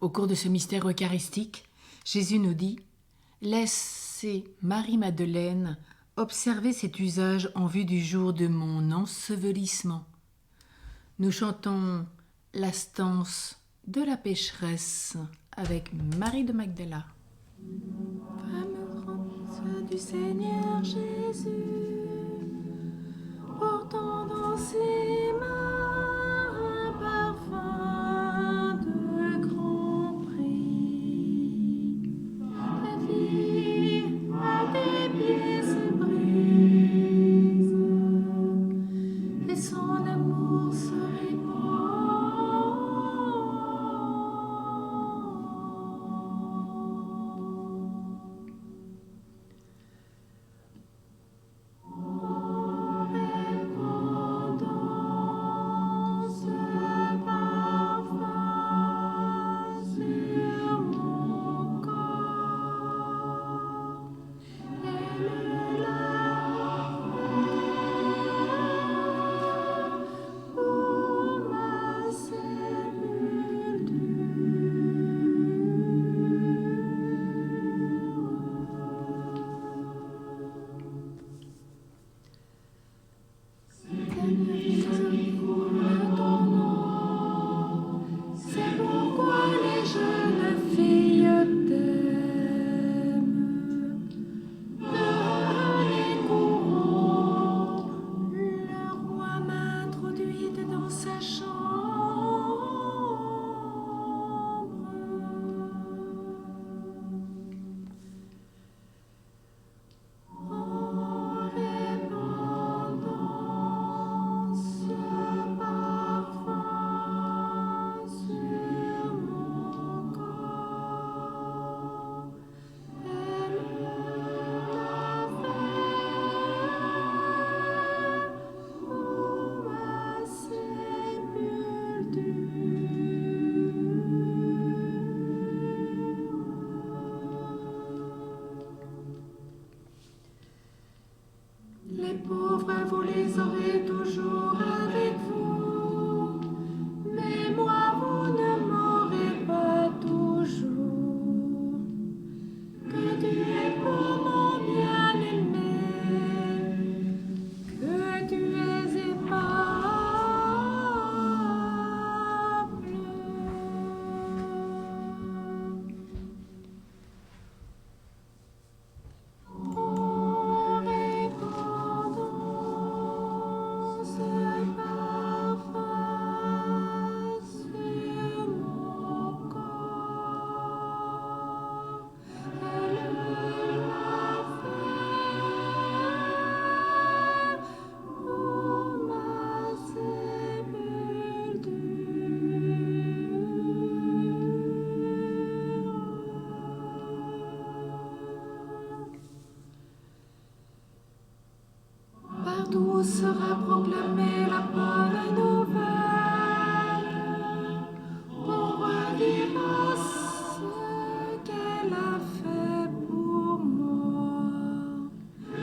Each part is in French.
Au cours de ce mystère eucharistique, Jésus nous dit « Laissez Marie-Madeleine observer cet usage en vue du jour de mon ensevelissement. » Nous chantons la stance de la pécheresse avec Marie de Magdala. Femme du Seigneur Jésus, portant dans ses mains un parfum de grand prix, la vie à tes pieds se brise, et son amour se répand. Les pauvres, vous les aurez toujours avec vous, mais moi, vous ne m'aurez pas toujours. Que tu es pour mon bien-aimé, que tu es aimable. Partout sera proclamée la bonne nouvelle. On redira ce qu'elle a fait pour moi.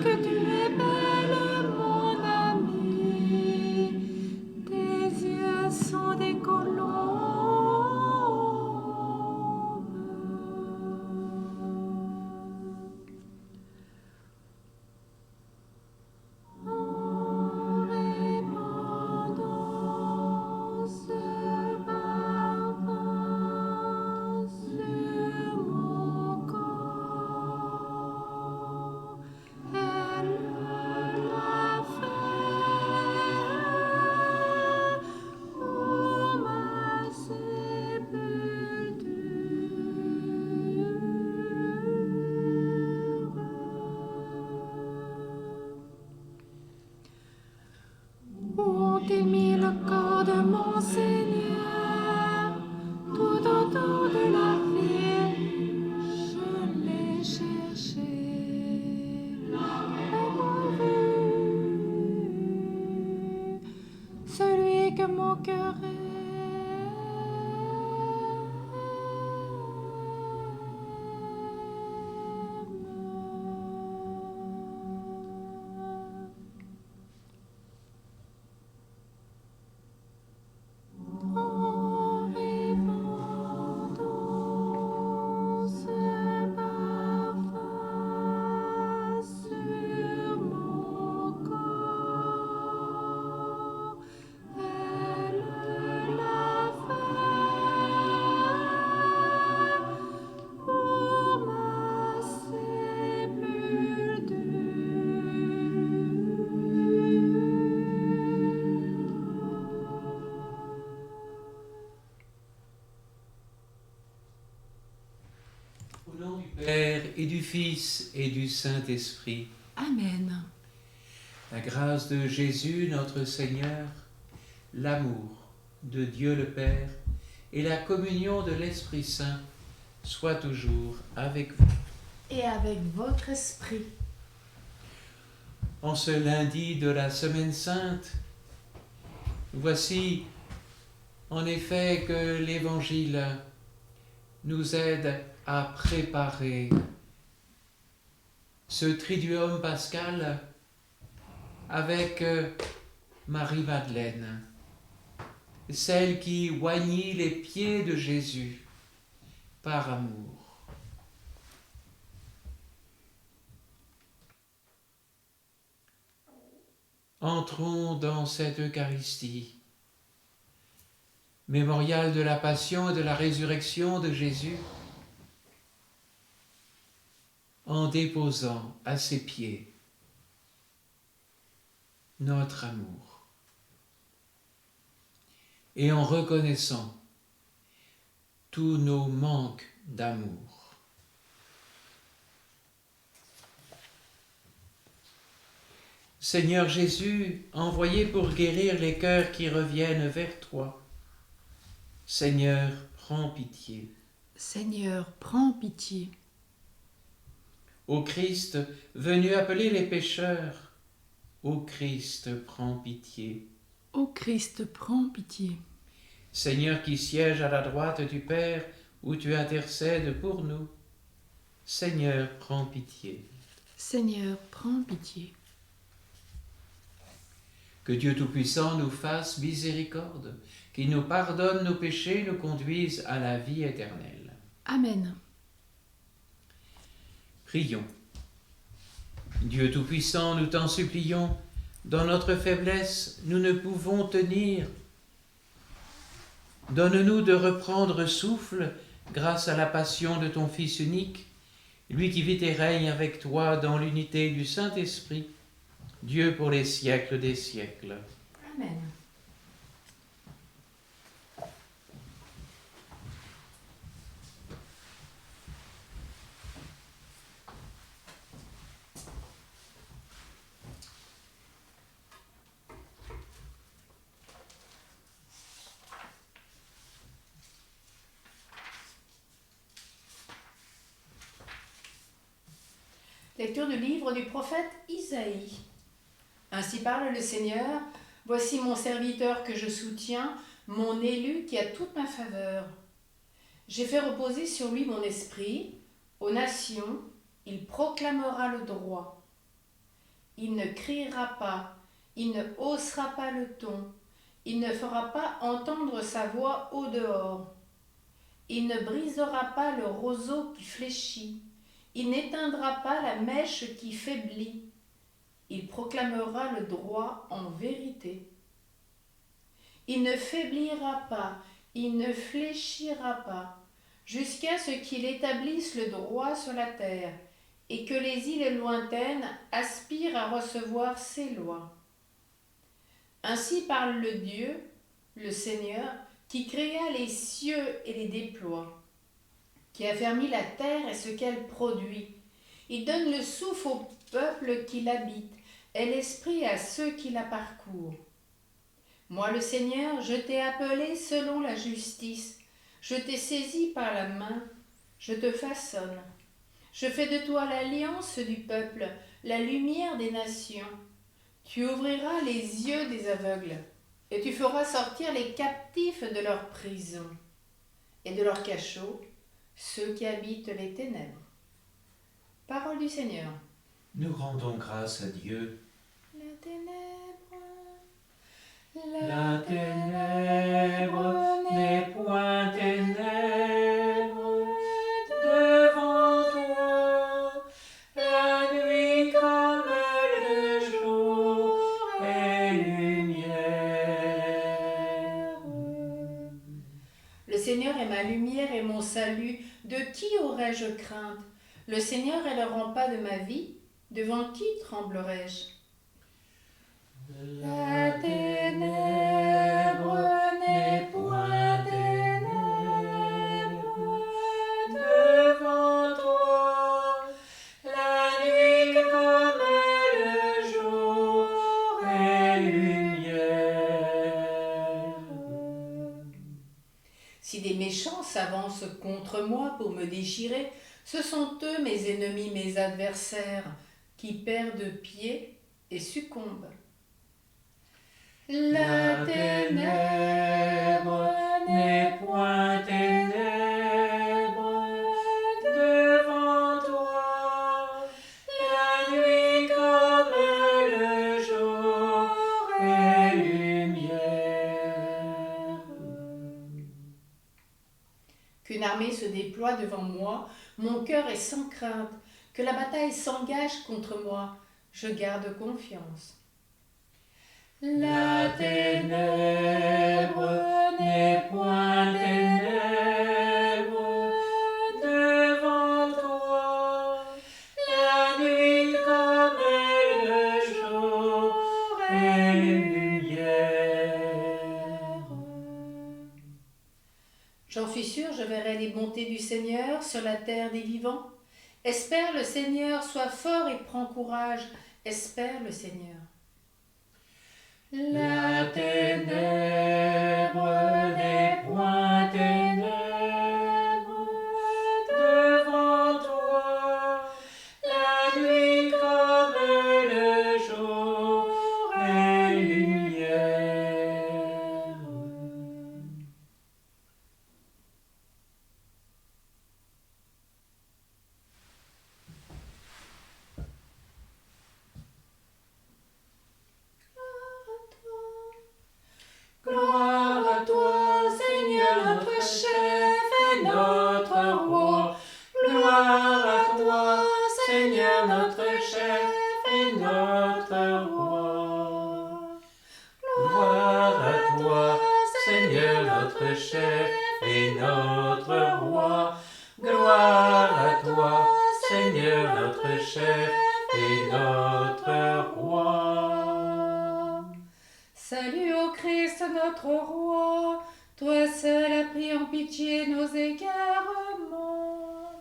Que tu es belle, mon amie, tes yeux sont des colombes. Ont-ils mis le corps de mon Seigneur tout autour de la ville? Je l'ai cherché, et vu celui que mon cœur aime. En répandant Au nom du Père et du Fils et du Saint-Esprit. Amen. La grâce de Jésus notre Seigneur, l'amour de Dieu le Père et la communion de l'Esprit Saint soient toujours avec vous. Et avec votre esprit. En ce lundi de la Semaine Sainte, voici en effet que l'Évangile nous aide à préparer ce triduum pascal avec Marie-Madeleine, celle qui oignit les pieds de Jésus par amour. Entrons dans cette Eucharistie, mémorial de la passion et de la résurrection de Jésus, en déposant à ses pieds notre amour et en reconnaissant tous nos manques d'amour. Seigneur Jésus, envoyé pour guérir les cœurs qui reviennent vers toi, Seigneur, prends pitié. Seigneur, prends pitié. Ô Christ, venu appeler les pécheurs, ô Christ, prends pitié. Ô Christ, prends pitié. Seigneur qui siège à la droite du Père, où tu intercèdes pour nous, Seigneur, prends pitié. Seigneur, prends pitié. Que Dieu Tout-Puissant nous fasse miséricorde, qu'il nous pardonne nos péchés, nous conduise à la vie éternelle. Amen. Prions. Dieu Tout-Puissant, nous t'en supplions, dans notre faiblesse, nous ne pouvons tenir. Donne-nous de reprendre souffle grâce à la passion de ton Fils unique, lui qui vit et règne avec toi dans l'unité du Saint-Esprit, Dieu pour les siècles des siècles. Amen. Lecture du livre du prophète Isaïe. Ainsi parle le Seigneur, voici mon serviteur que je soutiens, mon élu qui a toute ma faveur. J'ai fait reposer sur lui mon esprit, aux nations, il proclamera le droit. Il ne criera pas, il ne haussera pas le ton, il ne fera pas entendre sa voix au dehors. Il ne brisera pas le roseau qui fléchit, il n'éteindra pas la mèche qui faiblit. Il proclamera le droit en vérité. Il ne faiblira pas, il ne fléchira pas, jusqu'à ce qu'il établisse le droit sur la terre, et que les îles lointaines aspirent à recevoir ses lois. Ainsi parle le Dieu, le Seigneur, qui créa les cieux et les déploie, qui affermit la terre et ce qu'elle produit. Il donne le souffle au peuple qui l'habite, et l'esprit à ceux qui la parcourent. Moi, le Seigneur, je t'ai appelé selon la justice, je t'ai saisi par la main, je te façonne. Je fais de toi l'alliance du peuple, la lumière des nations. Tu ouvriras les yeux des aveugles, et tu feras sortir les captifs de leur prison, et de leur cachot, ceux qui habitent les ténèbres. Parole du Seigneur. Nous rendons grâce à Dieu. La ténèbre n'est point ténèbre devant toi, la nuit comme le jour est lumière. Le Seigneur est ma lumière et mon salut, de qui aurais-je crainte? Le Seigneur est le rempart de ma vie, devant qui tremblerais-je? La ténèbre n'est point ténèbre devant toi. s'avancent contre moi pour me déchirer. Ce sont eux, mes ennemis, mes adversaires, qui perdent pied et succombent. La ténèbre n'est point ténèbre devant toi, la nuit comme le jour est lumière. Qu'une armée se déploie devant moi, mon cœur est sans crainte, que la bataille s'engage contre moi, je garde confiance. La ténèbre n'est point ténèbre devant toi, la nuit comme le jour est lumière. J'en suis sûre, je verrai les bontés du Seigneur sur la terre des vivants. Espère le Seigneur, sois fort et prends courage, espère le Seigneur. La ténèbre n'est point ténèbre devant toi, la nuit comme le jour est lumière. Gloire à toi, Seigneur notre chef et notre roi. Gloire à toi, Seigneur notre chef et notre roi. Gloire à toi, Seigneur notre chef et notre roi. Gloire à toi, Seigneur notre chef et notre roi. Salut au Christ notre roi, toi seul as pris en pitié nos égarements.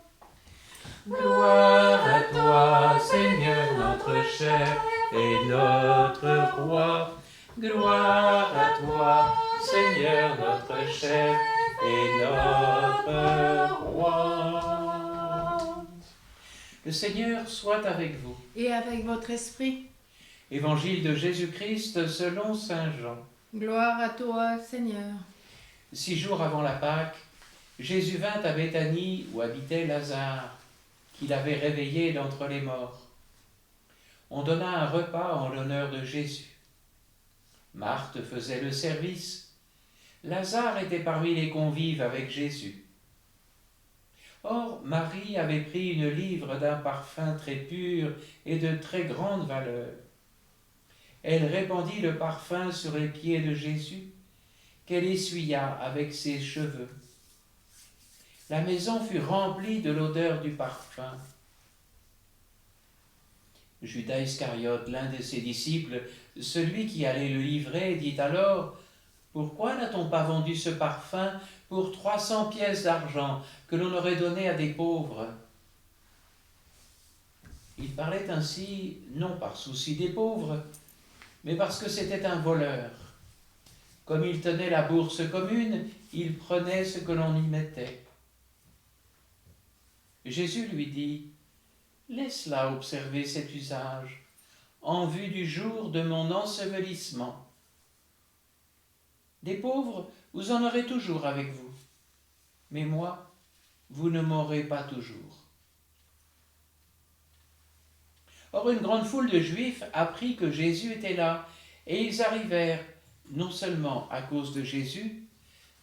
Gloire à toi, Seigneur notre chef et notre roi. Gloire à toi, Seigneur notre chef et notre roi. Le Seigneur soit avec vous. Et avec votre esprit. Évangile de Jésus-Christ selon saint Jean. Gloire à toi, Seigneur. 6 jours avant la Pâque, Jésus vint à Béthanie où habitait Lazare, qu'il avait réveillé d'entre les morts. On donna un repas en l'honneur de Jésus. Marthe faisait le service. Lazare était parmi les convives avec Jésus. Or, Marie avait pris une livre d'un parfum très pur et de très grande valeur. Elle répandit le parfum sur les pieds de Jésus, qu'elle essuya avec ses cheveux. La maison fut remplie de l'odeur du parfum. Judas Iscariote, l'un de ses disciples, celui qui allait le livrer, dit alors : « Pourquoi n'a-t-on pas vendu ce parfum pour 300 pièces d'argent que l'on aurait donné à des pauvres ?» Il parlait ainsi, non par souci des pauvres, mais parce que c'était un voleur. Comme il tenait la bourse commune, il prenait ce que l'on y mettait. Jésus lui dit : « Laisse-la observer cet usage, en vue du jour de mon ensevelissement. Des pauvres, vous en aurez toujours avec vous, mais moi, vous ne m'aurez pas toujours. » Or, une grande foule de Juifs apprit que Jésus était là, et ils arrivèrent, non seulement à cause de Jésus,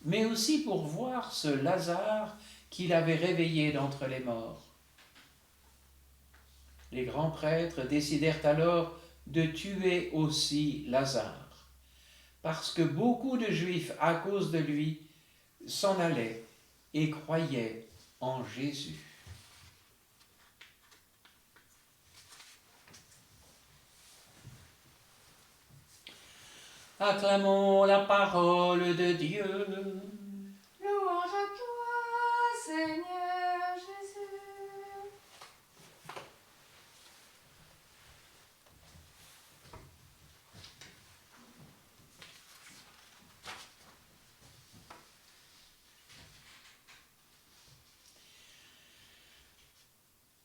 mais aussi pour voir ce Lazare qu'il avait réveillé d'entre les morts. Les grands prêtres décidèrent alors de tuer aussi Lazare, parce que beaucoup de Juifs, à cause de lui, s'en allaient et croyaient en Jésus. Acclamons la parole de Dieu. Louange à toi, Seigneur Jésus.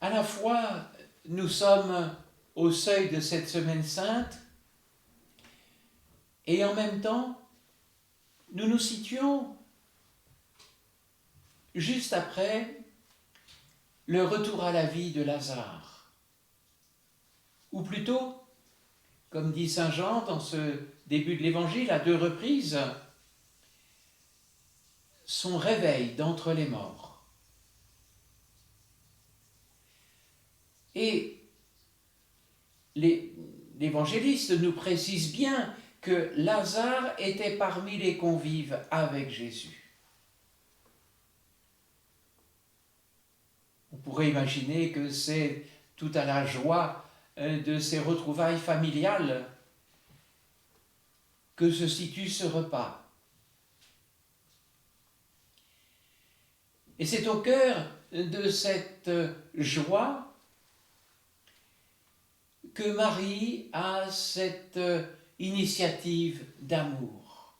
à la fois, nous sommes au seuil de cette semaine sainte et en même temps, nous nous situons juste après le retour à la vie de Lazare. Ou plutôt, comme dit saint Jean dans ce début de l'Évangile, à 2 reprises, son réveil d'entre les morts. Et l'évangéliste nous précise bien que Lazare était parmi les convives avec Jésus. On pourrait imaginer que c'est tout à la joie de ces retrouvailles familiales que se situe ce repas. Et c'est au cœur de cette joie que Marie a cette initiative d'amour.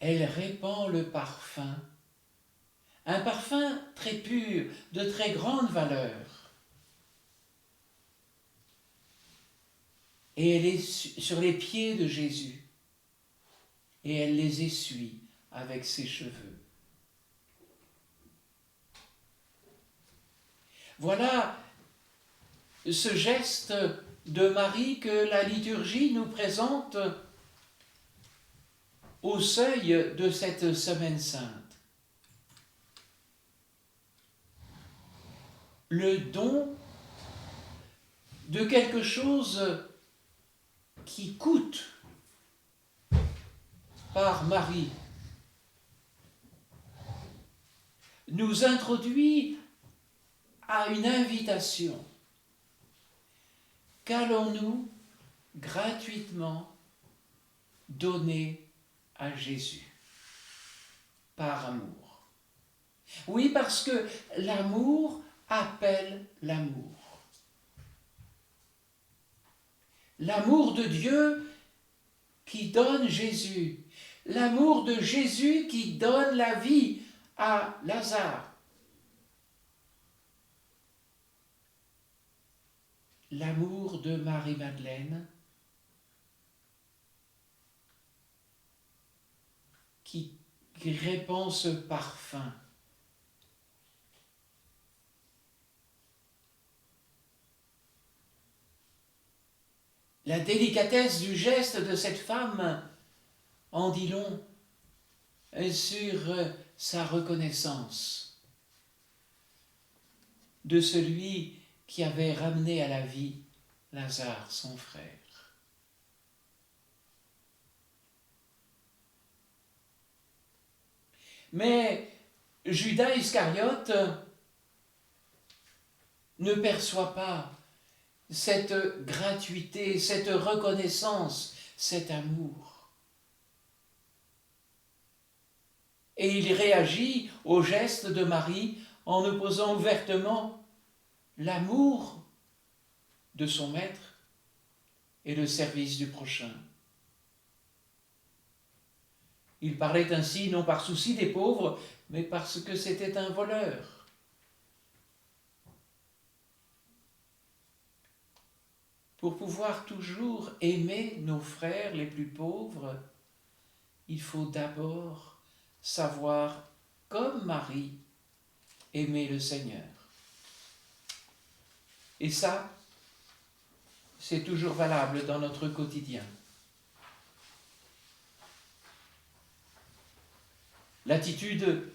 Elle répand le parfum, un parfum très pur, de très grande valeur. Et elle est sur les pieds de Jésus, et elle les essuie avec ses cheveux. Voilà ce geste de Marie que la liturgie nous présente au seuil de cette semaine sainte. Le don de quelque chose qui coûte par Marie nous introduit à une invitation. Qu'allons-nous gratuitement donner à Jésus par amour? Oui, parce que l'amour appelle l'amour. L'amour de Dieu qui donne Jésus. L'amour de Jésus qui donne la vie à Lazare. L'amour de Marie-Madeleine qui répand ce parfum. La délicatesse du geste de cette femme en dit long sur sa reconnaissance de celui qui avait ramené à la vie Lazare, son frère. Mais Judas Iscariote ne perçoit pas cette gratuité, cette reconnaissance, cet amour. Et il réagit au geste de Marie en opposant ouvertement l'amour de son maître et le service du prochain. Il parlait ainsi non par souci des pauvres, mais parce que c'était un voleur. Pour pouvoir toujours aimer nos frères les plus pauvres, il faut d'abord savoir, comme Marie, aimer le Seigneur. Et ça, c'est toujours valable dans notre quotidien. L'attitude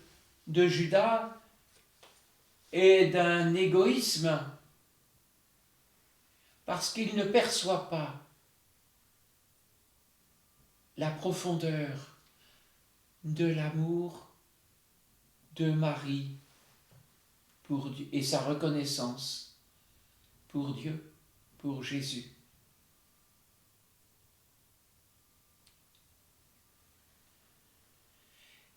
de Judas est d'un égoïsme parce qu'il ne perçoit pas la profondeur de l'amour de Marie pour Dieu et sa reconnaissance pour Dieu, pour Jésus.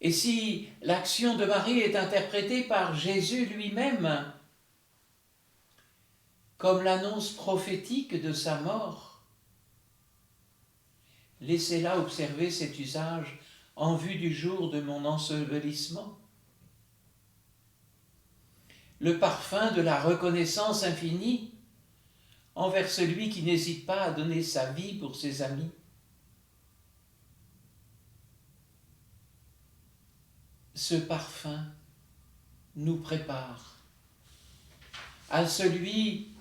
Et si l'action de Marie est interprétée par Jésus lui-même comme l'annonce prophétique de sa mort, laissez-la observer cet usage en vue du jour de mon ensevelissement. Le parfum de la reconnaissance infinie envers celui qui n'hésite pas à donner sa vie pour ses amis. Ce parfum nous prépare à celui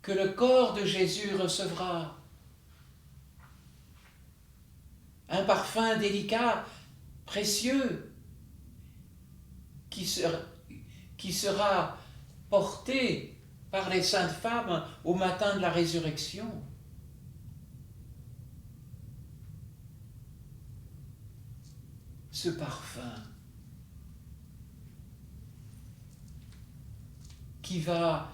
que le corps de Jésus recevra. Un parfum délicat, précieux, qui sera porté par les saintes femmes au matin de la résurrection. Ce parfum qui va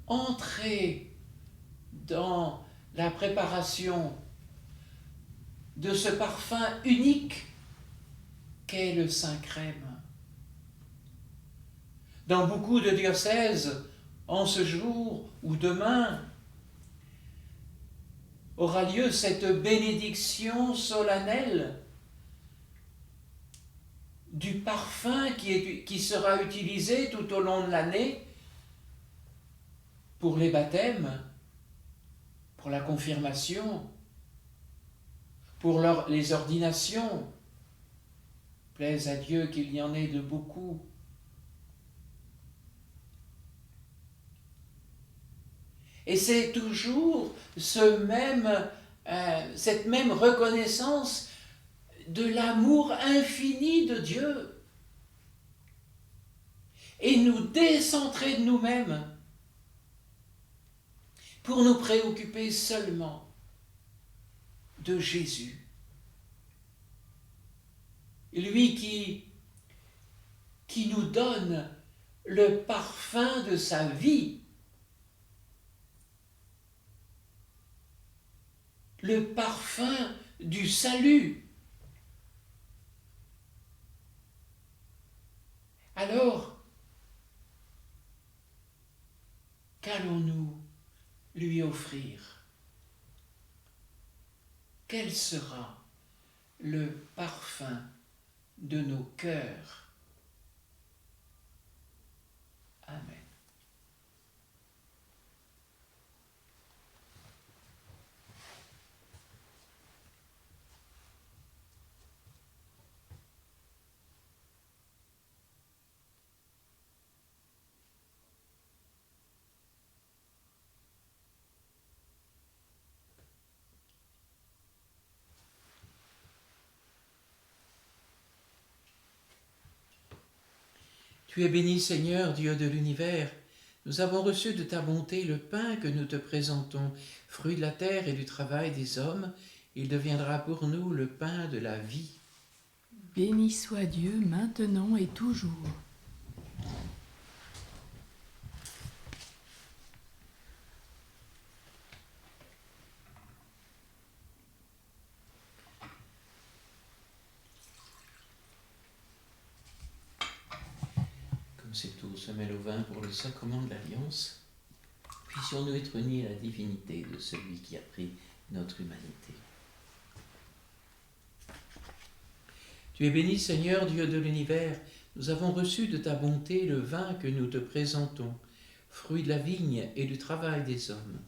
entrer dans la préparation de ce parfum unique qu'est le Saint-Crème. Dans beaucoup de diocèses, en ce jour ou demain, aura lieu cette bénédiction solennelle du parfum qui sera utilisé tout au long de l'année pour les baptêmes, pour la confirmation, pour les ordinations. Plaise à Dieu qu'il y en ait de beaucoup. Et c'est toujours cette même reconnaissance de l'amour infini de Dieu et nous décentrer de nous-mêmes pour nous préoccuper seulement de Jésus. Lui qui nous donne le parfum de sa vie, le parfum du salut. Alors, qu'allons-nous lui offrir? Quel sera le parfum de nos cœurs? Amen. Tu es béni, Seigneur, Dieu de l'univers. Nous avons reçu de ta bonté le pain que nous te présentons, fruit de la terre et du travail des hommes. Il deviendra pour nous le pain de la vie. Béni soit Dieu maintenant et toujours. Comme cette eau se mêle au vin pour le sacrement de l'Alliance, puissions-nous être unis à la divinité de celui qui a pris notre humanité. Tu es béni, Seigneur, Dieu de l'univers. Nous avons reçu de ta bonté le vin que nous te présentons, fruit de la vigne et du travail des hommes.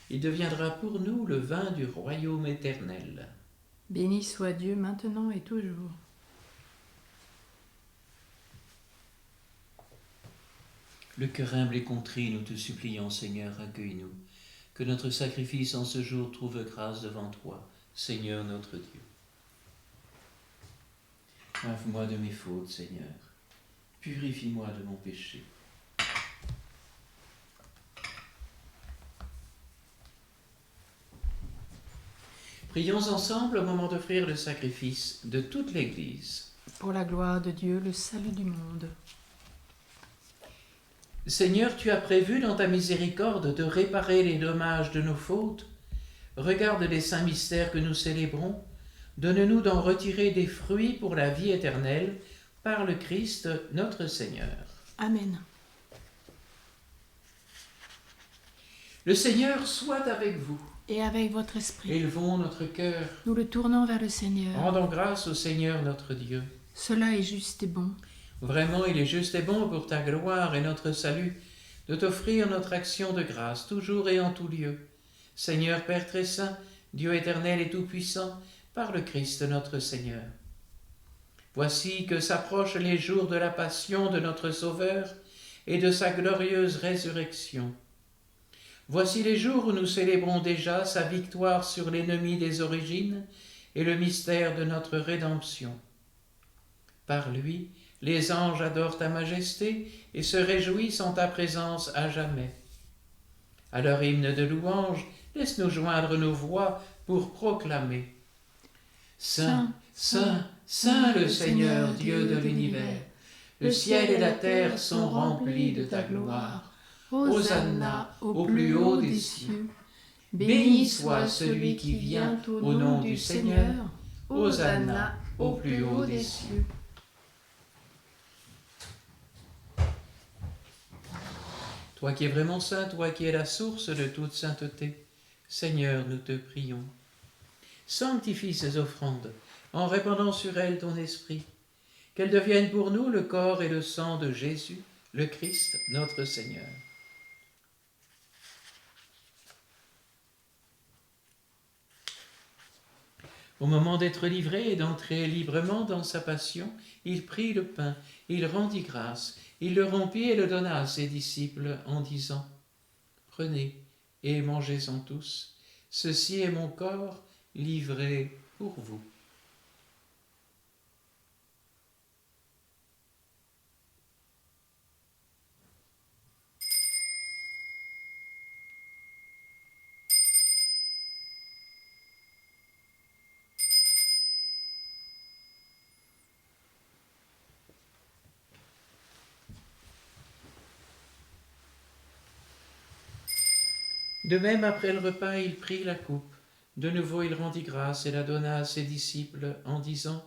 Il deviendra pour nous le vin du royaume éternel. Béni soit Dieu maintenant et toujours. Le cœur humble et contrit, nous te supplions, Seigneur, accueille-nous. Que notre sacrifice en ce jour trouve grâce devant toi, Seigneur notre Dieu. Lave-moi de mes fautes, Seigneur. Purifie-moi de mon péché. Prions ensemble au moment d'offrir le sacrifice de toute l'Église. Pour la gloire de Dieu, le salut du monde. Seigneur, tu as prévu dans ta miséricorde de réparer les dommages de nos fautes. Regarde les saints mystères que nous célébrons. Donne-nous d'en retirer des fruits pour la vie éternelle par le Christ notre Seigneur. Amen. Le Seigneur soit avec vous. et avec votre esprit. Élevons notre cœur. Nous le tournons vers le Seigneur. Rendons grâce au Seigneur notre Dieu. Cela est juste et bon. Vraiment, il est juste et bon pour ta gloire et notre salut de t'offrir notre action de grâce, toujours et en tout lieu. Seigneur Père très saint, Dieu éternel et tout-puissant, par le Christ notre Seigneur. Voici que s'approchent les jours de la passion de notre Sauveur et de sa glorieuse résurrection. Voici les jours où nous célébrons déjà sa victoire sur l'ennemi des origines et le mystère de notre rédemption. Par lui, les anges adorent ta majesté et se réjouissent en ta présence à jamais. À leur hymne de louange, laisse-nous joindre nos voix pour proclamer. Saint, Saint, Saint le Seigneur, Dieu de l'univers, le ciel et la terre sont remplis de ta gloire. Hosanna au plus haut des cieux. Béni soit celui qui vient au nom du Seigneur. Hosanna au plus haut des cieux. Toi qui es vraiment saint, toi qui es la source de toute sainteté, Seigneur, nous te prions. Sanctifie ces offrandes, en répandant sur elles ton esprit, qu'elles deviennent pour nous le corps et le sang de Jésus, le Christ, notre Seigneur. Au moment d'être livré et d'entrer librement dans sa passion, il prit le pain, il rendit grâce, il le rompit et le donna à ses disciples en disant « Prenez et mangez-en tous, ceci est mon corps livré pour vous. » De même, après le repas, il prit la coupe. De nouveau, il rendit grâce et la donna à ses disciples en disant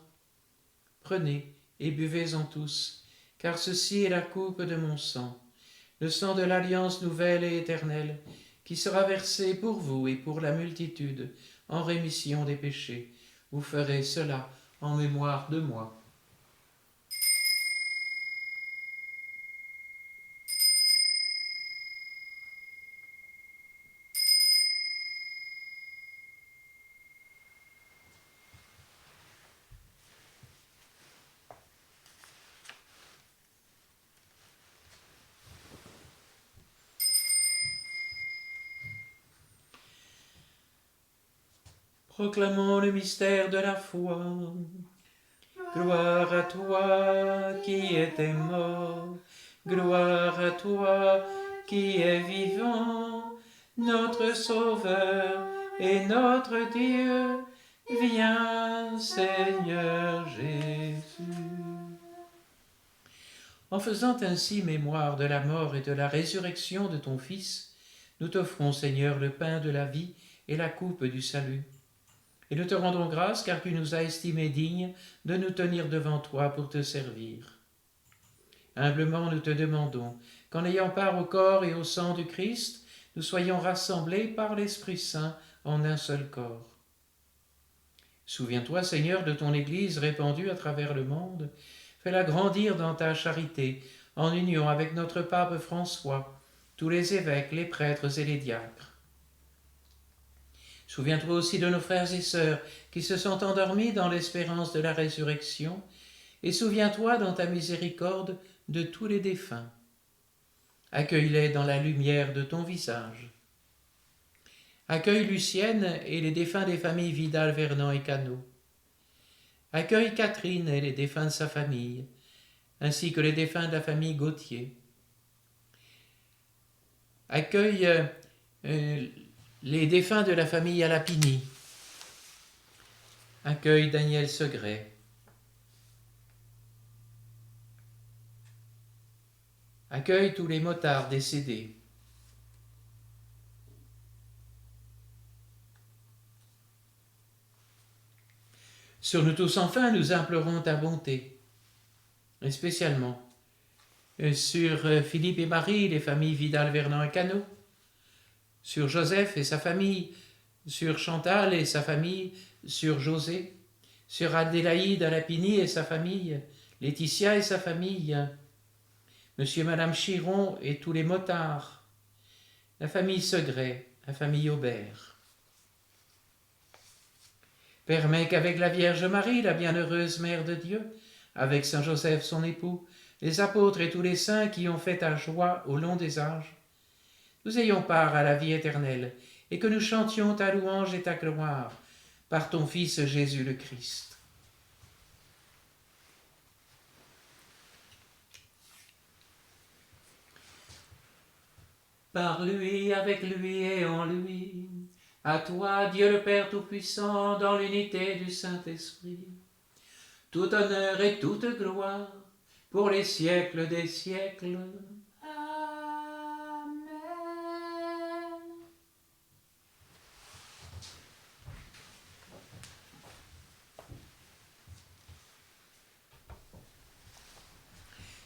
« Prenez et buvez-en tous, car ceci est la coupe de mon sang, le sang de l'alliance nouvelle et éternelle, qui sera versé pour vous et pour la multitude en rémission des péchés. Vous ferez cela en mémoire de moi. » Proclamons le mystère de la foi. Gloire à toi qui étais mort, gloire à toi qui es vivant, notre Sauveur et notre Dieu. Viens, Seigneur Jésus. En faisant ainsi mémoire de la mort et de la résurrection de ton Fils, nous t'offrons, Seigneur, le pain de la vie et la coupe du salut. Et nous te rendons grâce car tu nous as estimés dignes de nous tenir devant toi pour te servir. Humblement nous te demandons qu'en ayant part au corps et au sang du Christ, nous soyons rassemblés par l'Esprit Saint en un seul corps. Souviens-toi, Seigneur, de ton Église répandue à travers le monde. Fais-la grandir dans ta charité, en union avec notre pape François, tous les évêques, les prêtres et les diacres. Souviens-toi aussi de nos frères et sœurs qui se sont endormis dans l'espérance de la résurrection, et souviens-toi dans ta miséricorde de tous les défunts. Accueille-les dans la lumière de ton visage. Accueille Lucienne et les défunts des familles Vidal, Vernant et Cano. Accueille Catherine et les défunts de sa famille, ainsi que les défunts de la famille Gauthier. Accueille les défunts de la famille Alapini. Accueille Daniel Segret. Accueille tous les motards décédés. Sur nous tous enfin, nous implorons ta bonté, et spécialement sur Philippe et Marie, les familles Vidal, Vernant et Cano, sur Joseph et sa famille, sur Chantal et sa famille, sur José, sur Adélaïde Alapini et sa famille, Laetitia et sa famille, Monsieur et Madame Chiron et tous les motards, la famille Segret, la famille Aubert. Permets qu'avec la Vierge Marie, la bienheureuse Mère de Dieu, avec Saint Joseph son époux, les apôtres et tous les saints qui ont fait ta joie au long des âges, nous ayons part à la vie éternelle, et que nous chantions ta louange et ta gloire par ton Fils Jésus le Christ. Par lui, avec lui et en lui, à toi, Dieu le Père Tout-Puissant, dans l'unité du Saint-Esprit, tout honneur et toute gloire, pour les siècles des siècles. Amen.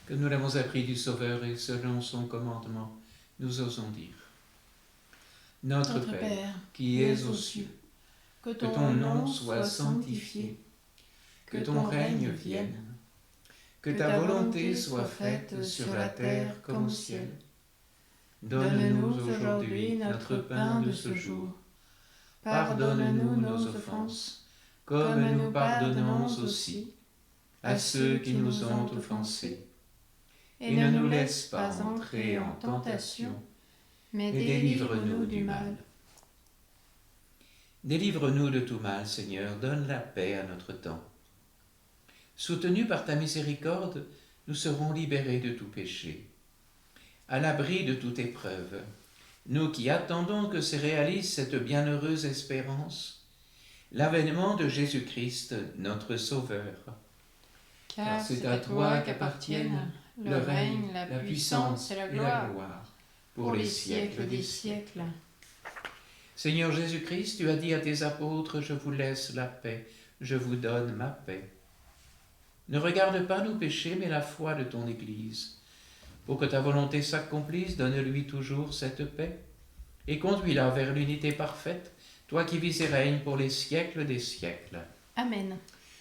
Que nous l'avons appris du Sauveur et selon son commandement, nous osons dire. Notre Père, qui es aux cieux, que ton nom soit sanctifié, que ton règne vienne, que ta volonté soit faite sur la terre comme au ciel. Donne-nous aujourd'hui notre pain de ce jour. Pardonne-nous nos offenses, comme nous pardonnons aussi à ceux qui nous ont offensés. Et ne nous laisse pas entrer en tentation, mais délivre-nous du mal. Délivre-nous de tout mal, Seigneur, donne la paix à notre temps. Soutenus par ta miséricorde, nous serons libérés de tout péché. À l'abri de toute épreuve, nous qui attendons que se réalise cette bienheureuse espérance, l'avènement de Jésus-Christ, notre Sauveur. Car c'est à toi qu'appartiennent le règne, la puissance et la gloire, pour les siècles des siècles. Seigneur Jésus-Christ, tu as dit à tes apôtres, je vous laisse la paix, je vous donne ma paix. Ne regarde pas nos péchés, mais la foi de ton Église. Pour que ta volonté s'accomplisse, donne-lui toujours cette paix, et conduis-la vers l'unité parfaite, toi qui vis et règnes pour les siècles des siècles. Amen.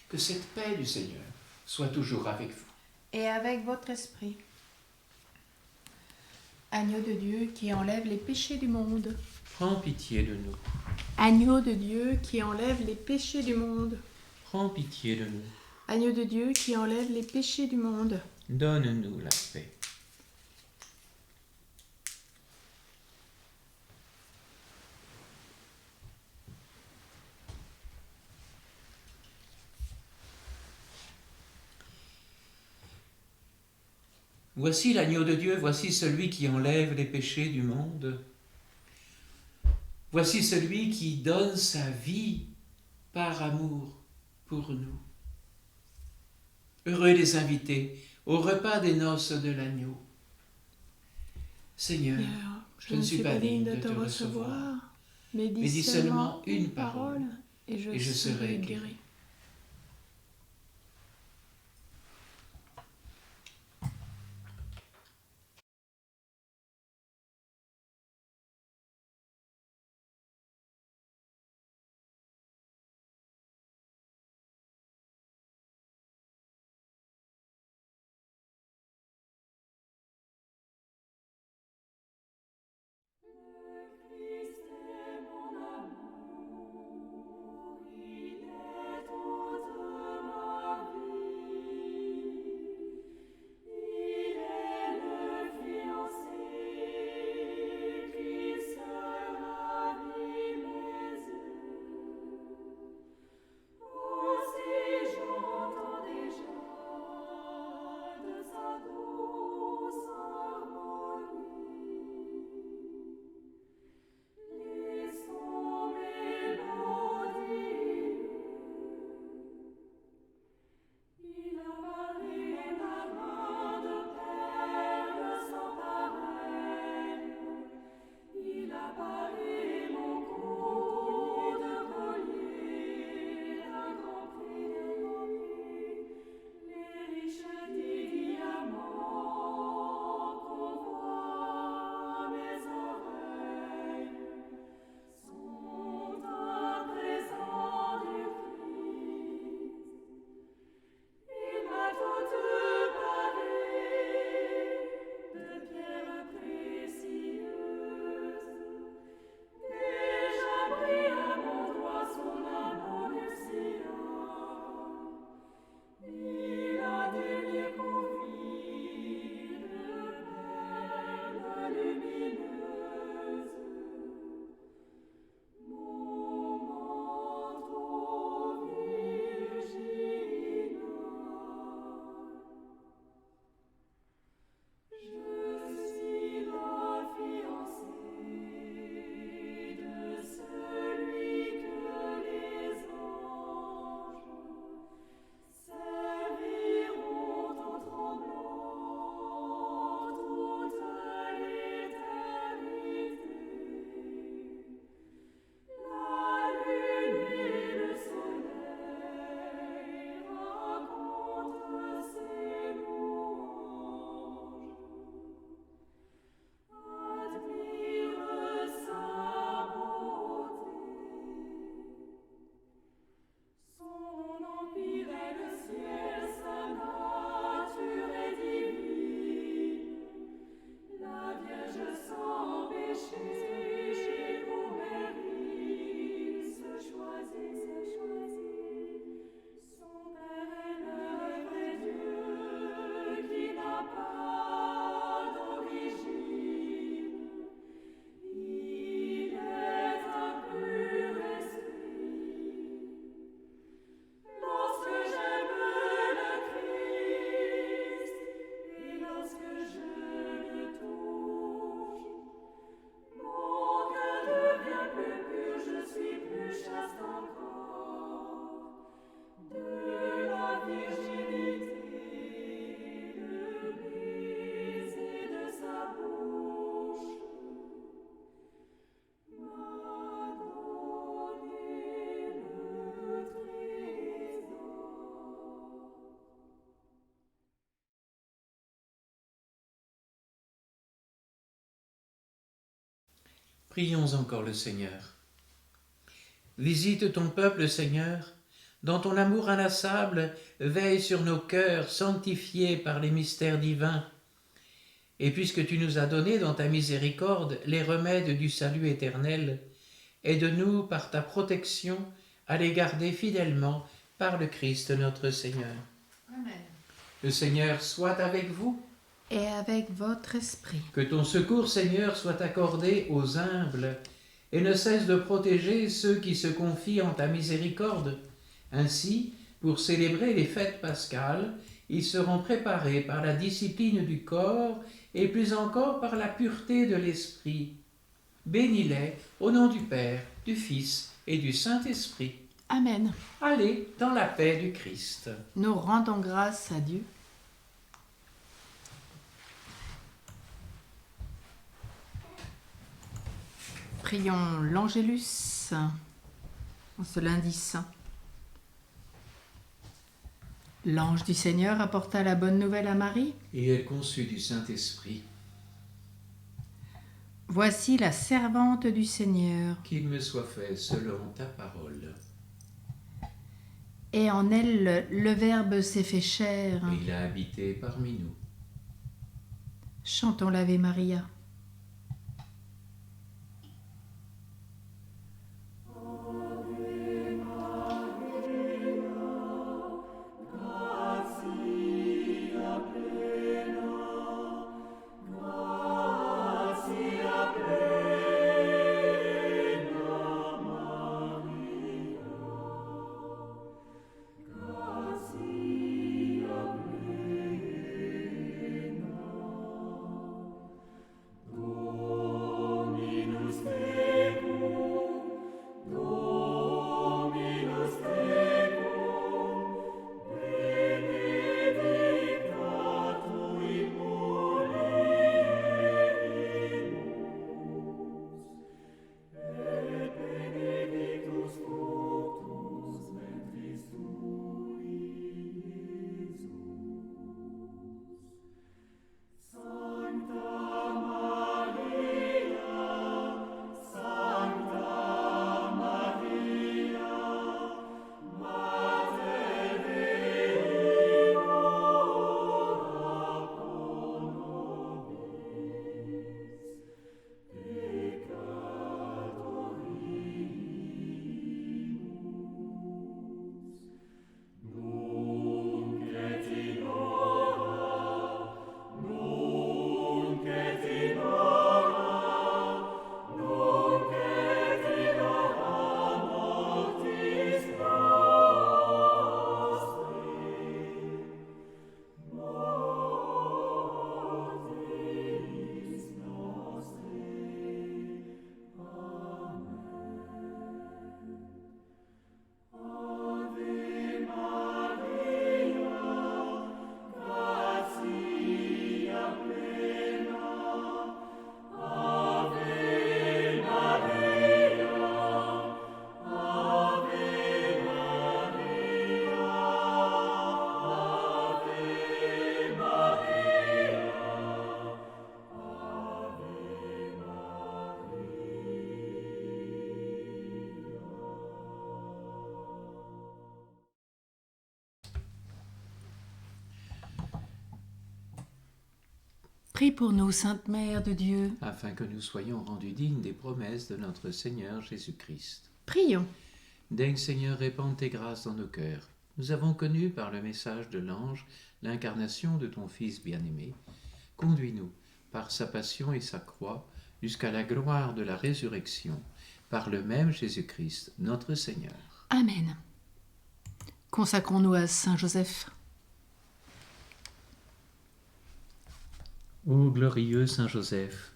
Que cette paix du Seigneur soit toujours avec vous. Et avec votre esprit. Agneau de Dieu qui enlève les péchés du monde. Prends pitié de nous. Agneau de Dieu qui enlève les péchés du monde. Prends pitié de nous. Agneau de Dieu qui enlève les péchés du monde. Donne-nous la paix. Voici l'agneau de Dieu, voici celui qui enlève les péchés du monde. Voici celui qui donne sa vie par amour pour nous. Heureux les invités au repas des noces de l'agneau. Seigneur, je ne suis pas digne de te recevoir, mais dis seulement une parole, et je serai guéri. Prions encore le Seigneur. Visite ton peuple, Seigneur, dans ton amour inlassable, veille sur nos cœurs sanctifiés par les mystères divins. Et puisque tu nous as donné dans ta miséricorde les remèdes du salut éternel, aide-nous par ta protection à les garder fidèlement par le Christ notre Seigneur. Amen. Le Seigneur soit avec vous. Et avec votre esprit. Que ton secours, Seigneur, soit accordé aux humbles et ne cesse de protéger ceux qui se confient en ta miséricorde. Ainsi, pour célébrer les fêtes pascales, ils seront préparés par la discipline du corps et plus encore par la pureté de l'esprit. Bénis-les au nom du Père, du Fils et du Saint-Esprit. Amen. Allez dans la paix du Christ. Nous rendons grâce à Dieu. Prions l'Angélus en ce lundi saint. L'ange du Seigneur apporta la bonne nouvelle à Marie. Et elle conçut du Saint-Esprit. Voici la servante du Seigneur. Qu'il me soit fait selon ta parole. Et en elle, le Verbe s'est fait chair. Il a habité parmi nous. Chantons l'Ave Maria. Prie pour nous, Sainte Mère de Dieu. afin que nous soyons rendus dignes des promesses de notre Seigneur Jésus-Christ. Prions. Daigne, Seigneur, répandre tes grâces dans nos cœurs. Nous avons connu par le message de l'ange l'incarnation de ton Fils bien-aimé. Conduis-nous, par sa passion et sa croix, jusqu'à la gloire de la résurrection, par le même Jésus-Christ, notre Seigneur. Amen. Consacrons-nous à Saint Joseph. Ô glorieux Saint Joseph,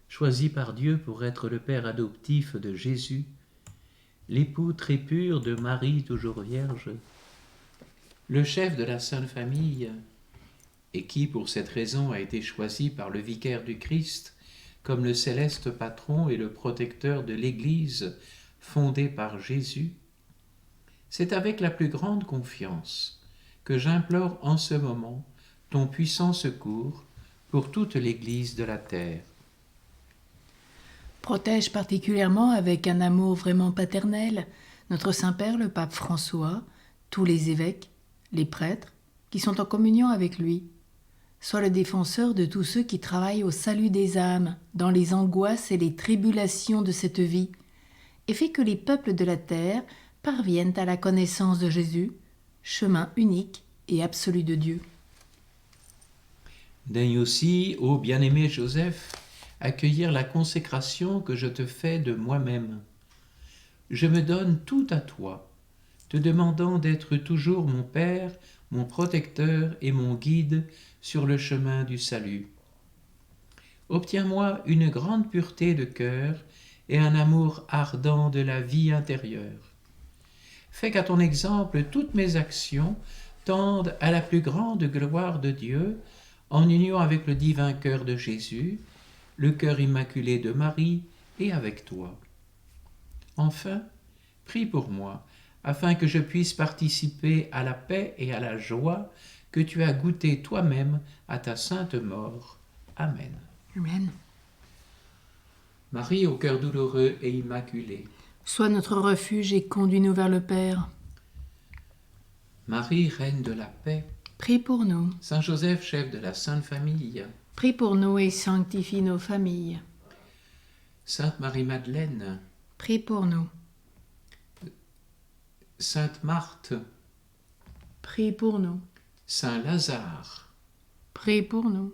choisi par Dieu pour être le père adoptif de Jésus, l'époux très pur de Marie toujours vierge, le chef de la Sainte Famille, et qui pour cette raison a été choisi par le vicaire du Christ comme le céleste patron et le protecteur de l'Église fondée par Jésus, c'est avec la plus grande confiance que j'implore en ce moment ton puissant secours pour toute l'Église de la terre. Protège particulièrement avec un amour vraiment paternel notre Saint-Père le pape François, tous les évêques, les prêtres qui sont en communion avec lui. Sois le défenseur de tous ceux qui travaillent au salut des âmes, dans les angoisses et les tribulations de cette vie, et fais que les peuples de la terre parviennent à la connaissance de Jésus, chemin unique et absolu de Dieu. Daigne aussi, ô bien-aimé Joseph, accueillir la consécration que je te fais de moi-même. Je me donne tout à toi, te demandant d'être toujours mon Père, mon protecteur et mon guide sur le chemin du salut. Obtiens-moi une grande pureté de cœur et un amour ardent de la vie intérieure. Fais qu'à ton exemple toutes mes actions tendent à la plus grande gloire de Dieu, en union avec le divin cœur de Jésus, le cœur immaculé de Marie et avec toi. Enfin, prie pour moi, afin que je puisse participer à la paix et à la joie que tu as goûté toi-même à ta sainte mort. Amen. Amen. Marie au cœur douloureux et immaculé. Sois notre refuge et conduis-nous vers le Père. Marie, reine de la paix. Prie pour nous. Saint Joseph, chef de la Sainte Famille. Prie pour nous et sanctifie nos familles. Sainte Marie-Madeleine. Prie pour nous. Sainte Marthe. Prie pour nous. Saint Lazare. Prie pour nous.